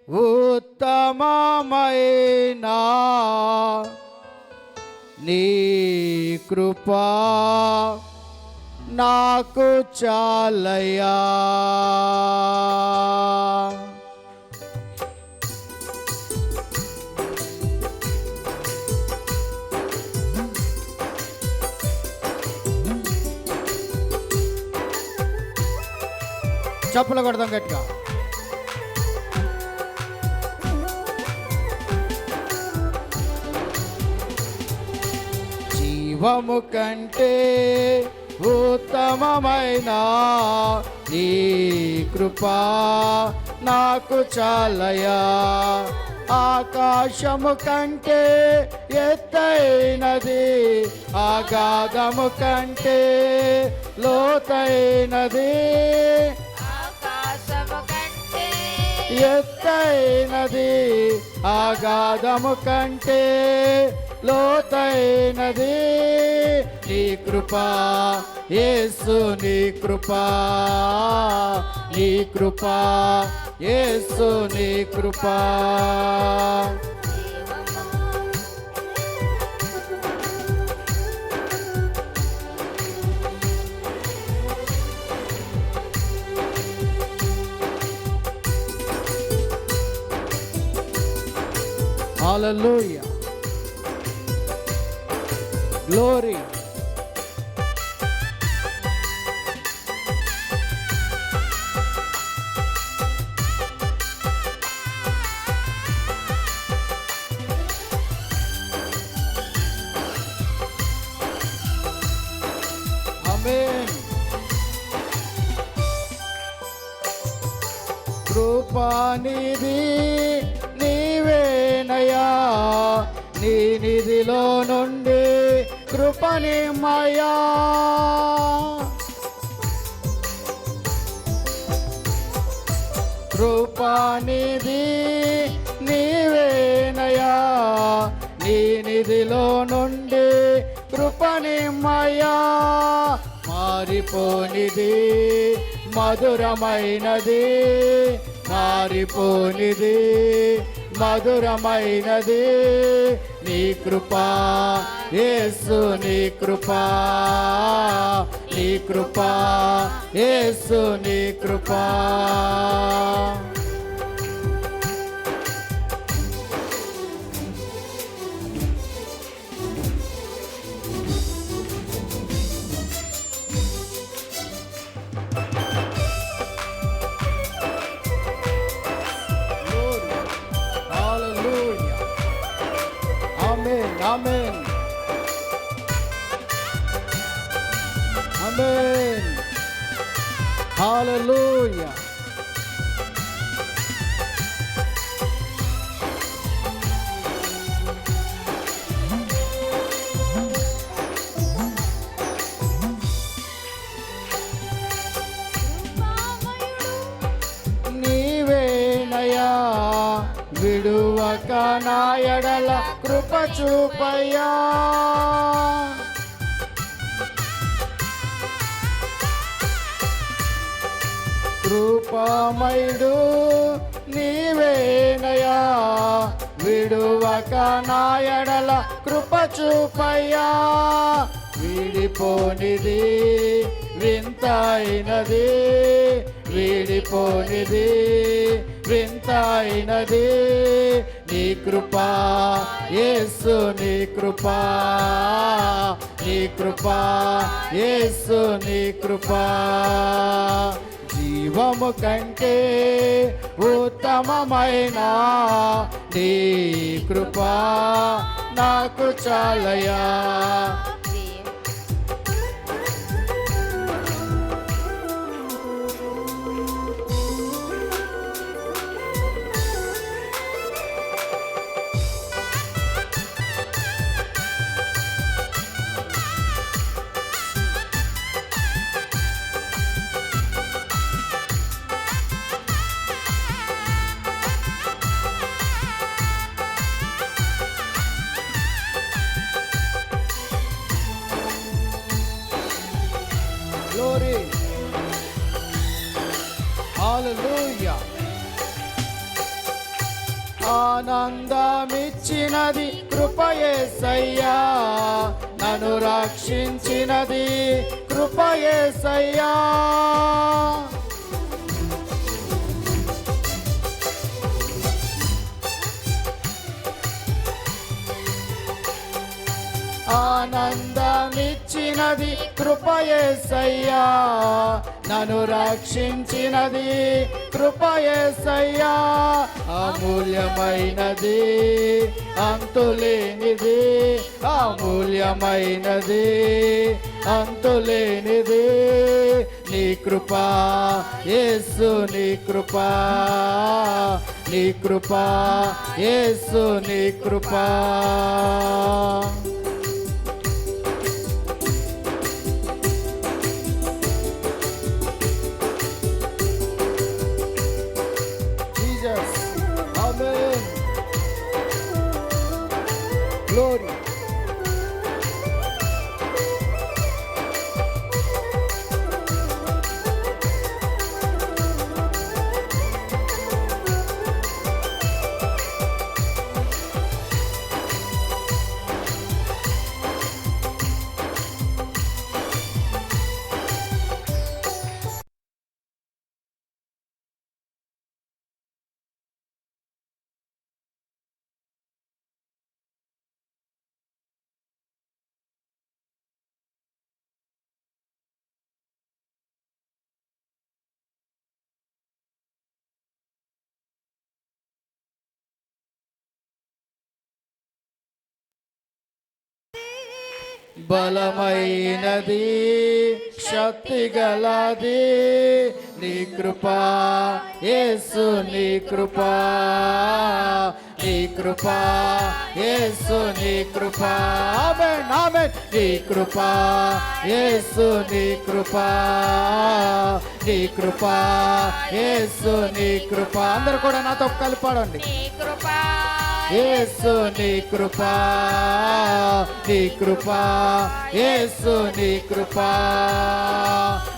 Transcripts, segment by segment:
ఉత్తమమైన నీ కృపా నాకు చాలయ్యా. చప్పులు కొడదాం గట్టిగా. జీవము కంటే ఉత్తమమైన నీ కృపా నాకు చాలయ్యా. ఆకాశము కంటే ఎత్తైనది, అగాధము కంటే లోతైనది, ఎత్తైనది అగాధము కంటే లోతైనది నీ కృపా యేసు, నీ కృపా, నీ కృపా యేసు, నీ కృపా. Hallelujah. Glory. Amen. కృపానిధి నీవేనయా, నీ నిధిలో నుండి కృపనిమ్మయా. కృపానిధి నీవేనయా, నీ నిధిలో నుండి కృపనిమ్మయా. మారిపోనిది మధురమైనది, మారిపోనిది మధురమైనది నీ కృపా యేసు, నీ కృపా, నీ కృపా యేసు, నీ కృపా. Amen. Amen. Hallelujah. నీవేనయా విడువక నా ఎడల కృప చూపయ్యా. కృపామయుడు నీవేనయా విడువక నా ఎడల కృప చూపయ్యా. వీడిపోనిది వింతైనది, వీడిపోనిది వింతైనది నీ కృపా యేసు, నీ కృపా, నీ కృపా యేసు, నీ కృపా. జీవము కంటే ఉత్తమమైన నీ కృపా నాకు చాలయ్యా. ఆనందమిచ్చినది కృపయేసయ్యా, నన్ను రక్షించినది కృపయేసయ్యా. ఆనందమిచ్చినది కృపయేసయ్యా, నన్ను రక్షించినది కృపయేసయ్యా. అమూల్యమైనది అంతులేనిది, అమూల్యమైనది అంతులేనిది నీ కృపా యేసు, నీ కృపా, నీ కృపా యేసు, నీ కృపా. Amen. Glory. బలమైనది శక్తిగలది నీ కృపా యేసు, నీ కృపా, నీ కృపా యేసు, నీ కృపా. ఆమేన్, ఆమేన్. నీ కృపా యేసు, నీ కృపా, నీ కృపా యేసు, నీ కృపా. అందరూ కూడా నాతో కలిపి పాడండి. యేసు నీ కృపా, నీ కృపా యేసు, నీ కృపా,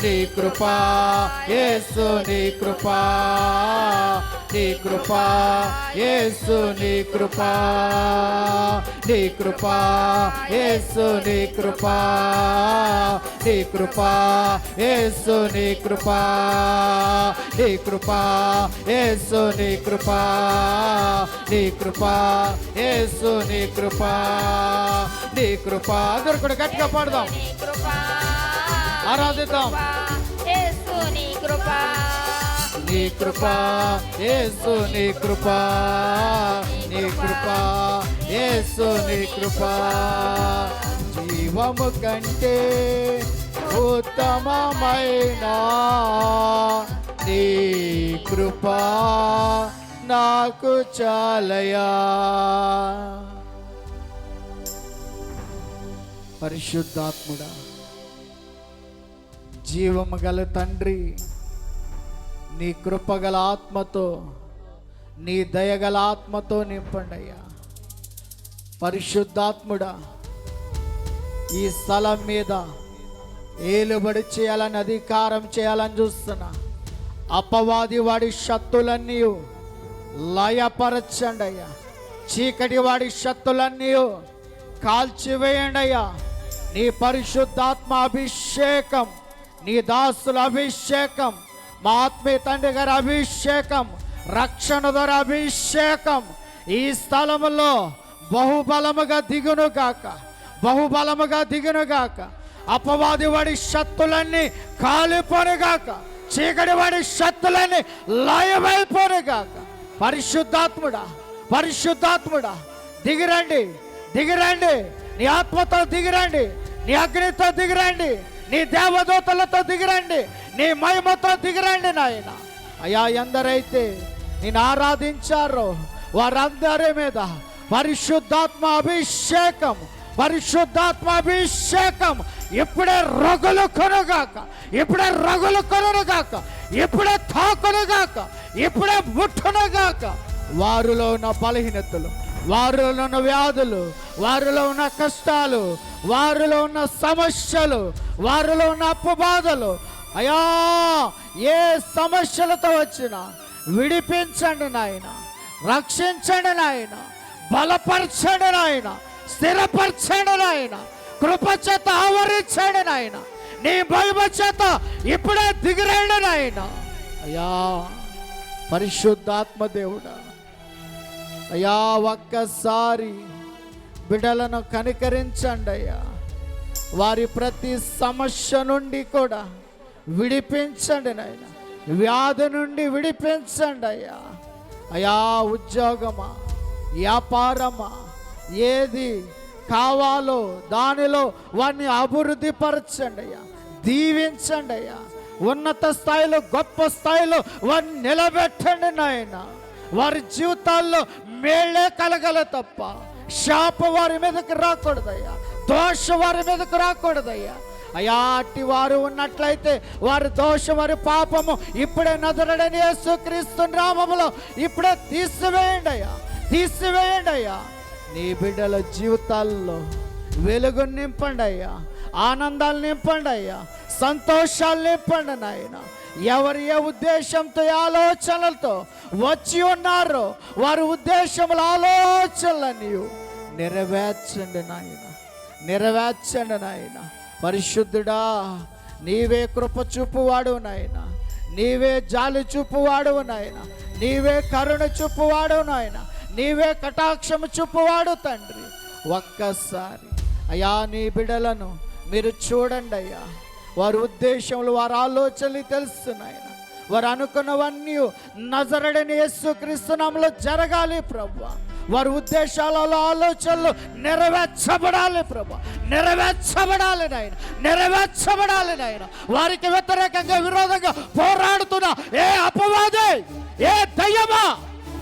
నీ కృపా యేసు, నీ కృపా, నీ కృపా యేసు, నీ కృపా, నీ కృపా యేసు, నీ కృపా, నీ కృపా యేసు, నీ కృపా, నీ కృపా యేసు, నీ కృపా, నీ కృపా యేసు, నీ కృపా, నీ కృపా. అందరూ కూడా గట్టిగా పాడదాం, ఆరాధిద్దాం. నీ కృపా యేసు, నీ కృపా, నీ కృపా యేసు, నీ కృపా. జీవము కంటే ఉత్తమమైన నీ కృపా నాకు చాలయా. పరిశుద్ధాత్ముడా, జీవము గల తండ్రి, నీ కృపగల ఆత్మతో, నీ దయగల ఆత్మతో నింపండి అయ్యా. పరిశుద్ధాత్ముడా, ఈ స్థలం మీద ఏలుబడి చేయాలని, అధికారం చేయాలని చూస్తున్నా అపవాది వాడి శక్తులన్నీ లయపరచండి అయ్యా. చీకటి వాడి శక్తులన్నీ కాల్చివేయండి అయ్యా. నీ పరిశుద్ధాత్మ అభిషేకం, నీ దాసుల అభిషేకం, మా ఆత్మీయ తండ్రి గారి అభిషేకం, రక్షణ ద్వారా అభిషేకం ఈ స్థలములో బహుబలముగా దిగునుగాక, బహుబలముగా దిగునుగాక. అపవాది వాడి శక్తులన్నీ కాలిపోనుగాక, చీకటి వాడి శక్తులన్నీ లయమైపోనుగాక. పరిశుద్ధాత్ముడా, పరిశుద్ధాత్ముడా, దిగిరండి, దిగిరండి. నీ ఆత్మతో దిగిరండి, నీ అగ్నితో దిగిరండి, నీ దేవదూతలతో దిగిరండి, నీ మహిమతో దిగిరండి నాయన. అయ్యా, ఎందరైతే నేను ఆరాధించారో వారందరి మీద పరిశుద్ధాత్మ అభిషేకం, పరిశుద్ధాత్మ అభిషేకం ఇప్పుడే రగులు కొనుగాక, ఇప్పుడే రగులు కొనుగాక, ఇప్పుడే తాకునుగాక, ఇప్పుడే ముట్టునుగాక. వారిలో ఉన్న బలహీనతలు, వారిలో ఉన్న వ్యాధులు, వారిలో ఉన్న కష్టాలు, వారిలో ఉన్న సమస్యలు, వారిలో ఉన్న అప్పు బాధలు, అయ్యా ఏ సమస్యలతో వచ్చినా విడిపించండి నాయన, రక్షించండి నాయన, బలపరచండి నాయన, స్థిరపరచండి నాయన, కృప చేత ఆవరించండి నాయన, నీ మహిమ చేత ఇప్పుడే దిగిరండి నాయన. అయ్యా పరిశుద్ధాత్మ దేవుడా, అయ్యా ఒక్కసారి బిడ్డలను కనికరించండి అయ్యా. వారి ప్రతి సమస్య నుండి కూడా విడిపించండి నాయన, వ్యాధి నుండి విడిపించండి అయ్యా. అయ్యా ఉద్యోగమా, వ్యాపారమా, ఏది కావాలో దానిలో వారిని అభివృద్ధి పరచండి అయ్యా, దీవించండి అయ్యా. ఉన్నత స్థాయిలో, గొప్ప స్థాయిలో వారిని నిలబెట్టండి నాయన. వారి జీవితాల్లో మేళ్ళే కలగల తప్ప శాప వారి మీదకి రాకూడదయ్యా, దోష వారి మీదకి రాకూడదయ్యా. అయ్యా అట్టి వారు ఉన్నట్లయితే వారి దోషం, వారి పాపము ఇప్పుడే నజరేయుడైన యేసుక్రీస్తు నామములో ఇప్పుడే తీసివేయండి అయ్యా, తీసివేయండి అయ్యా. నీ బిడ్డల జీవితాల్లో వెలుగు నింపండి అయ్యా, ఆనందాలు నింపండి అయ్యా, సంతోషాలు నింపండి నాయన. ఎవరు ఏ ఉద్దేశంతో, ఆలోచనలతో వచ్చి ఉన్నారో వారి ఉద్దేశముల ఆలోచనలన్నీ నెరవేర్చండి నాయన, నెరవేర్చండి నాయన. పరిశుద్ధుడా, నీవే కృప చూపువాడు నాయన, నీవే జాలి చూపువాడు నాయన, నీవే కరుణ చూపువాడు నాయన, నీవే కటాక్షము చూపువాడు తండ్రి. ఒక్కసారి అయ్యా నీ బిడ్డలను మీరు చూడండి అయ్యా. వారి ఉద్దేశములు, వారి ఆలోచనలు తెలుస్తున్నాయి. వారు అనుకున్నవన్నీ నజరేయుడైన యేసుక్రీస్తు నామములో జరగాలి ప్రభువా. వారి ఉద్దేశాలలో, ఆలోచనలు నెరవేర్చబడాలి ప్రభు, నెరవేర్చబడాలి నాయన, నెరవేర్చబడాలి నాయన. వారికి వ్యతిరేకంగా, విరోధంగా పోరాడుతున్న ఏ అపవాది, ఏ దయ్యమా,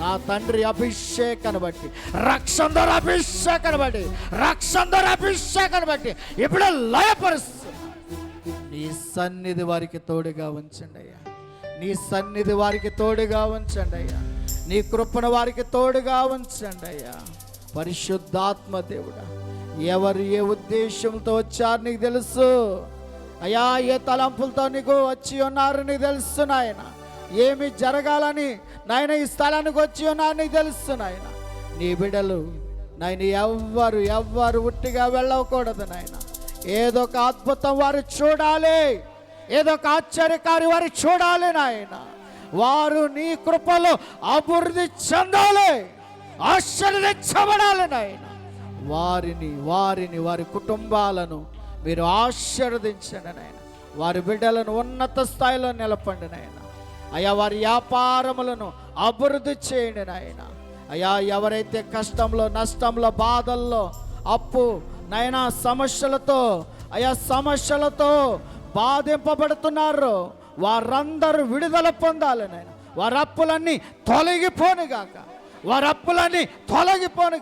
నా తండ్రి అభిషేకాన్ని బట్టి, రక్షణ అభిషేకాన్ని బట్టి, రక్షణ అభిషేకాన్ని బట్టి ఇప్పుడు లయపరుస్తు. నీ సన్నిధి వారికి తోడుగా ఉంచండి అయ్యా, నీ సన్నిధి వారికి తోడుగా ఉంచండి అయ్యా, నీ కృపను వారికి తోడుగా ఉంచండి అయ్యా. పరిశుద్ధాత్మ దేవుడా, ఎవరు ఏ ఉద్దేశంతో వచ్చారు నీకు తెలుసు అయ్యా, ఏ తలంపులతో నీకు వచ్చి ఉన్నారు నీకు తెలుసు నాయన. ఏమి జరగాలని నాయన ఈ స్థలానికి వచ్చి ఉన్నారు నీకు తెలుసు నాయన. నీ బిడ్డలు నాయన ఎవ్వరు ఉట్టిగా వెళ్ళకూడదు నాయన. ఏదో ఒక అద్భుతం వారు చూడాలి, ఏదో ఒక ఆశ్చర్యకారి వారు చూడాలి నాయన. వారు నీ కృపలో అభివృద్ధి చెందాలి, ఆశీర్వదించబడాలి నాయన. వారి కుటుంబాలను మీరు ఆశీర్వదించండి నాయన. వారి బిడ్డలను ఉన్నత స్థాయిలో నిలపండి నాయన. అయ్యా వారి వ్యాపారములను అభివృద్ధి చేయండి నాయన. అయ్యా ఎవరైతే కష్టంలో, నష్టంలో, బాధల్లో, అప్పు నాయన సమస్యలతో బాధింపబడుతున్నారో వారందరూ విడుదల పొందాలి నాయన. వారి అప్పులన్నీ తొలగిపోను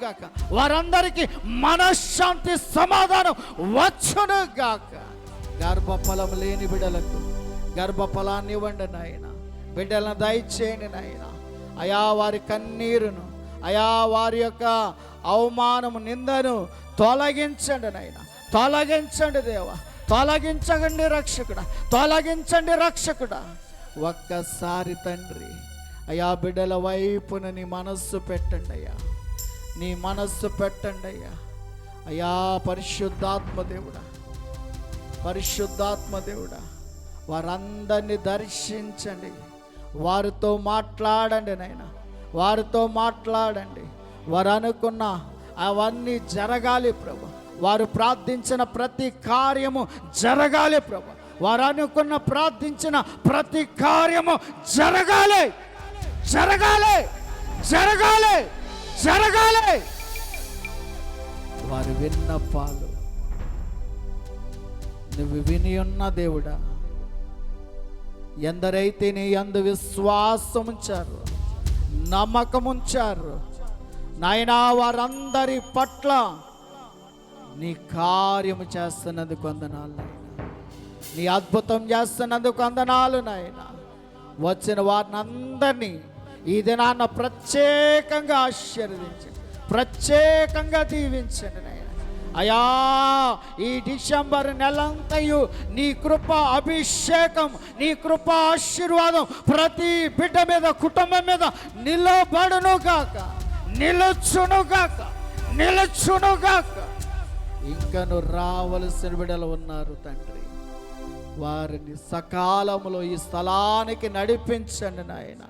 గాక, వారందరికీ మనశ్శాంతి, సమాధానం వచ్చును గాక. గర్భఫలం లేని బిడ్డలకు గర్భఫలాన్ని ఇవ్వండి నాయన. బిడ్డలను దయచేయండి నాయన. అయా వారి కన్నీరును, అయా వారి యొక్క అవమానము, నిందను తొలగించండి నాయన. తొలగించండి దేవా, తొలగించండి రక్షకుడా, తొలగించండి రక్షకుడా. ఒక్కసారి తండ్రి అయా బిడ్డల వైపున నీ మనస్సు పెట్టండి అయ్యా, నీ మనస్సు పెట్టండి అయ్యా. అయా పరిశుద్ధాత్మ దేవుడా, వారందరినీ దర్శించండి, వారితో మాట్లాడండి నాయన, వారితో మాట్లాడండి. వారు అనుకున్న అవన్నీ జరగాలి ప్రభు. వారు ప్రార్థించిన ప్రతి కార్యము జరగాలి ప్రభు. వారు అనుకున్న ప్రార్థించిన ప్రతి కార్యము జరగాలి. వారి విన్నపాలు నువ్వు విని ఉన్న దేవుడా. ఎందరైతే నీ యందు విశ్వాసం ఉంచారు, నమ్మకం ఉంచారు నాయనా, వారందరి పట్ల నీ కార్యము చేస్తున్నందుకు వందనాలు నాయన. నీ అద్భుతం చేస్తున్నందుకు వందనాలు నాయన. వచ్చిన వారిని అందరినీ ఈ దినాన్న ప్రత్యేకంగా ఆశీర్వదించండి, ప్రత్యేకంగా దీవించండి నాయన. అయా ఈ డిసెంబర్ నెలంతయు నీ కృప అభిషేకం, నీ కృప ఆశీర్వాదం ప్రతి బిడ్డ మీద, కుటుంబం మీద నిలబడునుగాక, నిలుచునుగాక, నిలుచునుగాక. ఇంకను రావలసిన బిడ్డలు ఉన్నారు తండ్రి, వారిని సకాలంలో ఈ స్థలానికి నడిపించండి నాయన.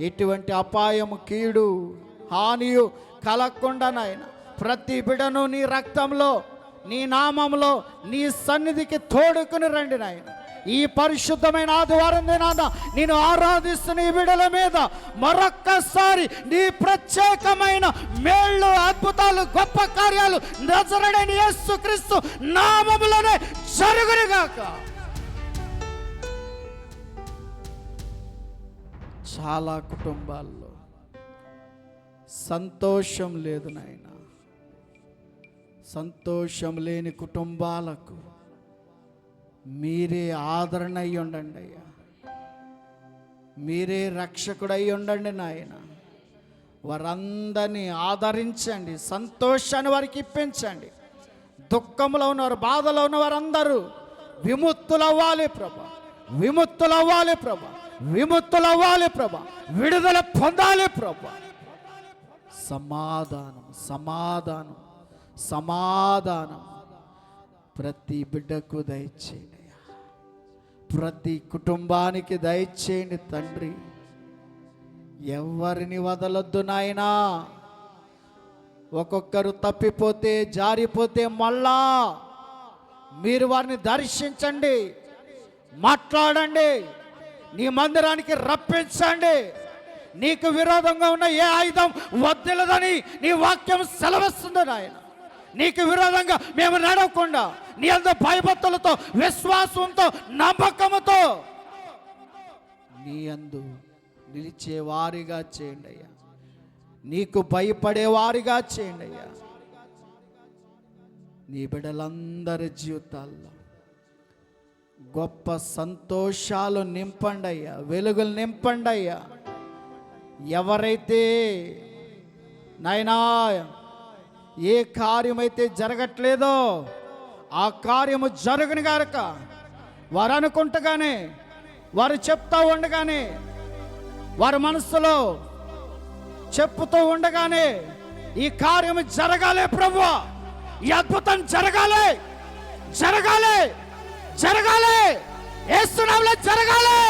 ఎటువంటి అపాయము, కీడు, హానియు కలగకుండా నాయన ప్రతి బిడ్డను నీ రక్తంలో, నీ నామంలో, నీ సన్నిధికి తోడుకుని రండి నాయన. ఈ పరిశుద్ధమైన ఆదివారం దినాన నేను ఆరాధిస్తున్న ఈ బిడ్డల మీద మరొక్కసారి నీ ప్రత్యేకమైన మేళ్ళు, అద్భుతాలు, గొప్ప కార్యాలు నజరేయుడైన యేసుక్రీస్తు నామములోనే జరుగునుగాక. చాలా కుటుంబాల్లో సంతోషం లేదు నాయన. సంతోషం లేని కుటుంబాలకు మీరే ఆదరణ అయి ఉండండి అయ్యా, మీరే రక్షకుడై ఉండండి నాయన. వారందరినీ ఆదరించండి, సంతోషాన్ని వారికి ఇప్పించండి. దుఃఖంలో ఉన్నవారు, బాధలో ఉన్న వారందరూ విముక్తులవ్వాలి ప్రభా, విముక్తులవ్వాలి ప్రభా, విముక్తులవ్వాలి ప్రభా, విడుదల పొందాలి ప్రభా. సమాధానం, సమాధానం, సమాధానం ప్రతి బిడ్డకు దయచేయండి, ప్రతి కుటుంబానికి దయచేయండి తండ్రి. ఎవరిని వదలొద్దు నాయనా. ఒక్కొక్కరు తప్పిపోతే, జారిపోతే మళ్ళా మీరు వారిని దర్శించండి, మాట్లాడండి, నీ మందిరానికి రప్పించండి. నీకు విరోధంగా ఉన్న ఏ ఆయుధం వద్దలదని నీ వాక్యం సెలవిస్తుంది నాయన. నీకు విరోధంగా మేము నడవకుండా నీ అందు భయభక్తులతో, విశ్వాసంతో, నమ్మకంతో నీ అందు నిలిచేవారిగా చేయండి అయ్యా. నీకు భయపడేవారిగా చేయండి అయ్యా. నీ బిడ్డలందరి జీవితాల్లో గొప్ప సంతోషాలు నింపండి అయ్యా, వెలుగులు నింపండి అయ్యా. ఎవరైతే నాయనా ఏ కార్యమైతే జరగట్లేదో ఆ కార్యము జరుగును గాక. వారు అనుకుంటగానే, వారు చెప్తూ ఉండగానే, వారి మనసులో చెప్పుతూ ఉండగానే ఈ కార్యము జరగాలి ప్రభువా, ఈ అద్భుతం జరగాలి, జరగాలి, జరగాలి, యేసు నామములో జరగాలి.